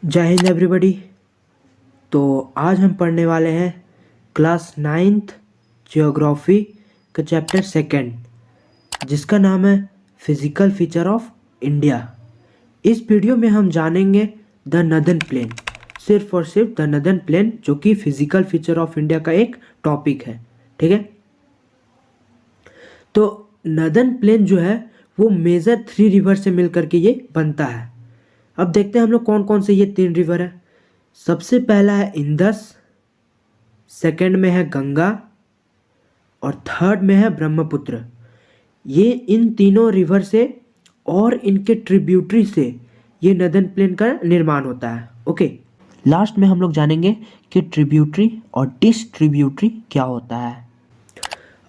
जय हिंद एवरीबॉडी। तो आज हम पढ़ने वाले हैं क्लास 9th जियोग्राफी का चैप्टर 2 जिसका नाम है फिजिकल फीचर ऑफ इंडिया। इस वीडियो में हम जानेंगे द नदर्न प्लेन, सिर्फ और सिर्फ द नदर्न प्लेन, जो कि फिजिकल फीचर ऑफ इंडिया का एक टॉपिक है। ठीक है, तो नदर्न प्लेन जो है वो मेजर 3 रिवर से मिलकर के ये बनता है। अब देखते हैं हम लोग कौन कौन से ये 3 रिवर है। सबसे पहला है इंदस, सेकंड में है गंगा और थर्ड में है ब्रह्मपुत्र। ये इन तीनों रिवर से और इनके ट्रिब्यूटरी से ये नदर्न प्लेन का निर्माण होता है। ओके, लास्ट में हम लोग जानेंगे कि ट्रिब्यूटरी और डिस्ट्रीब्यूटरी क्या होता है।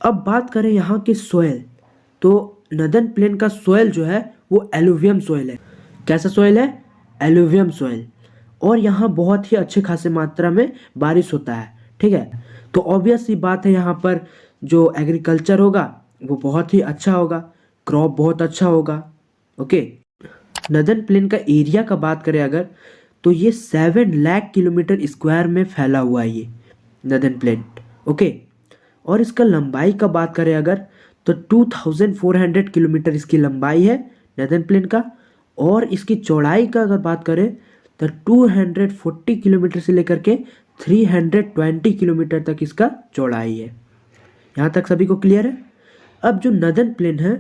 अब बात करें यहाँ के सोयल, तो नदर्न प्लेन का सोयल जो है वो एलुवियम सोयल है। कैसा सोयल है? Alluvium soil. और यहाँ बहुत ही अच्छे खासे मात्रा में बारिश होता है। ठीक है, तो ऑब्वियस सी बात है यहाँ पर जो एग्रीकल्चर होगा वो बहुत ही अच्छा होगा, क्रॉप बहुत अच्छा होगा। ओके, नदर्न प्लेन का एरिया का बात करें अगर, तो ये 7 लाख किलोमीटर स्क्वायर में फैला हुआ है ये नदर्न प्लेन। ओके, और इसका लंबाई का बात करें अगर, तो 2400 किलोमीटर इसकी लंबाई है नदर्न प्लेन का। और इसकी चौड़ाई का अगर बात करें तो 240 किलोमीटर से लेकर के 320 किलोमीटर तक इसका चौड़ाई है। यहाँ तक सभी को क्लियर है? अब जो नदर्न प्लेन है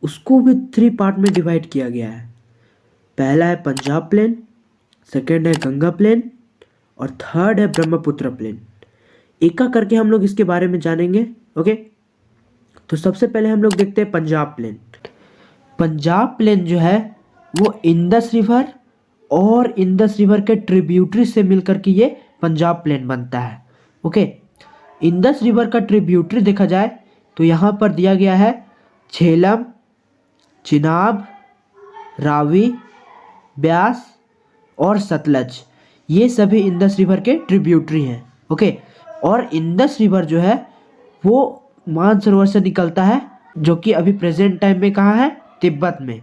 उसको भी 3 पार्ट में डिवाइड किया गया है। पहला है पंजाब प्लेन, सेकेंड है गंगा प्लेन और थर्ड है ब्रह्मपुत्र प्लेन। एक एक करके हम लोग इसके बारे में जानेंगे। ओके, तो सबसे पहले हम लोग देखते हैं पंजाब प्लेन। पंजाब प्लेन जो है वो इंदस रिवर और इंदस रिवर के ट्रिब्यूटरी से मिलकर के ये पंजाब प्लेन बनता है। ओके, इंदस रिवर का ट्रिब्यूटरी देखा जाए तो यहाँ पर दिया गया है झेलम, चिनाब, रावी, ब्यास और सतलज। ये सभी इंदस रिवर के ट्रिब्यूटरी हैं। ओके, और इंदस रिवर जो है वो मानसरोवर से निकलता है, जो कि अभी प्रेजेंट टाइम में कहाँ है? तिब्बत में।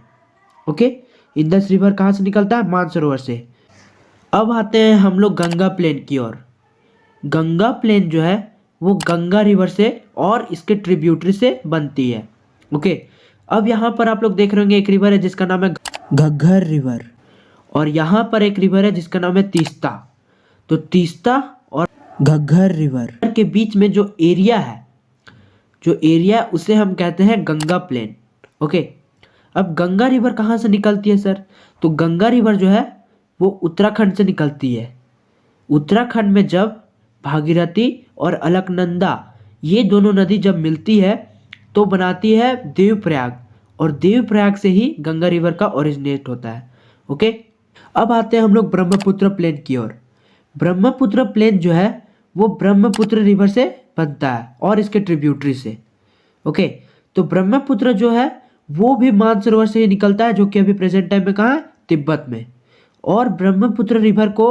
ओके, इंदस रिवर कहाँ से निकलता है? मानसरोवर से। अब आते हैं हम लोग गंगा प्लेन की ओर। गंगा प्लेन जो है वो गंगा रिवर से और इसके ट्रिब्यूटरी से बनती है। ओके, अब यहाँ पर आप लोग देख रहे होंगे एक रिवर है जिसका नाम है घग्गर रिवर, और यहाँ पर एक रिवर है जिसका नाम है तीस्ता। तो तीस्ता और घग्गर रिवर के बीच में जो एरिया है, उसे हम कहते हैं गंगा प्लेन। ओके, अब गंगा रिवर कहाँ से निकलती है सर? तो गंगा रिवर जो है वो उत्तराखंड से निकलती है। उत्तराखंड में जब भागीरथी और अलकनंदा ये दोनों नदी जब मिलती है तो बनाती है देवप्रयाग, और देवप्रयाग से ही गंगा रिवर का ओरिजिनेट होता है। ओके, अब आते हैं हम लोग ब्रह्मपुत्र प्लेन की ओर। ब्रह्मपुत्र प्लेन जो है वो ब्रह्मपुत्र रिवर से बनता है और इसके ट्रिब्यूटरी से। ओके, तो ब्रह्मपुत्र जो है वो भी मानसरोवर से ही निकलता है, जो कि अभी प्रेजेंट टाइम में कहाँ है? तिब्बत में। और ब्रह्मपुत्र रिवर को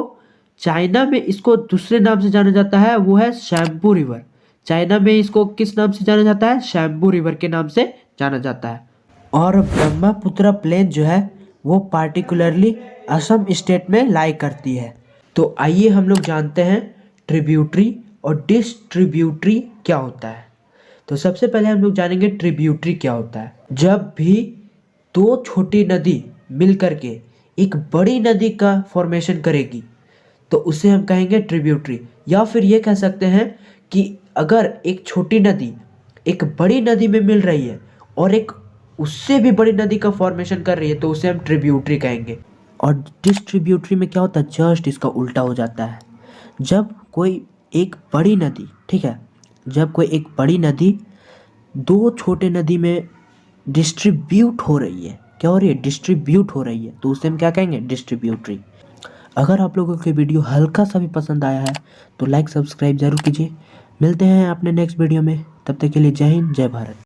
चाइना में इसको दूसरे नाम से जाना जाता है, वो है शैम्पू रिवर। चाइना में इसको किस नाम से जाना जाता है? शैम्पू रिवर के नाम से जाना जाता है। और ब्रह्मपुत्र प्लेन जो है वो पार्टिकुलरली असम स्टेट में लाई करती है। तो आइए हम लोग जानते हैं ट्रिब्यूटरी और डिस्ट्रीब्यूटरी क्या होता है। तो सबसे पहले हम लोग जानेंगे ट्रिब्यूटरी क्या होता है। जब भी 2 छोटी नदी मिलकर के एक बड़ी नदी का फॉर्मेशन करेगी तो उसे हम कहेंगे ट्रिब्यूटरी। या फिर ये कह सकते हैं कि अगर एक छोटी नदी एक बड़ी नदी में मिल रही है और एक उससे भी बड़ी नदी का फॉर्मेशन कर रही है तो उसे हम ट्रिब्यूटरी कहेंगे। और डिस्ट्रीब्यूटरी में क्या होता है? जस्ट इसका उल्टा हो जाता है। जब कोई एक बड़ी नदी, ठीक है, जब कोई एक बड़ी नदी 2 छोटे नदी में डिस्ट्रीब्यूट हो रही है, क्या हो रही है? डिस्ट्रीब्यूट हो रही है, तो उसे हम क्या कहेंगे? डिस्ट्रीब्यूटरी। अगर आप लोगों को वीडियो हल्का सा भी पसंद आया है तो लाइक सब्सक्राइब जरूर कीजिए। मिलते हैं अपने नेक्स्ट वीडियो में, तब तक के लिए जय हिंद, जय भारत।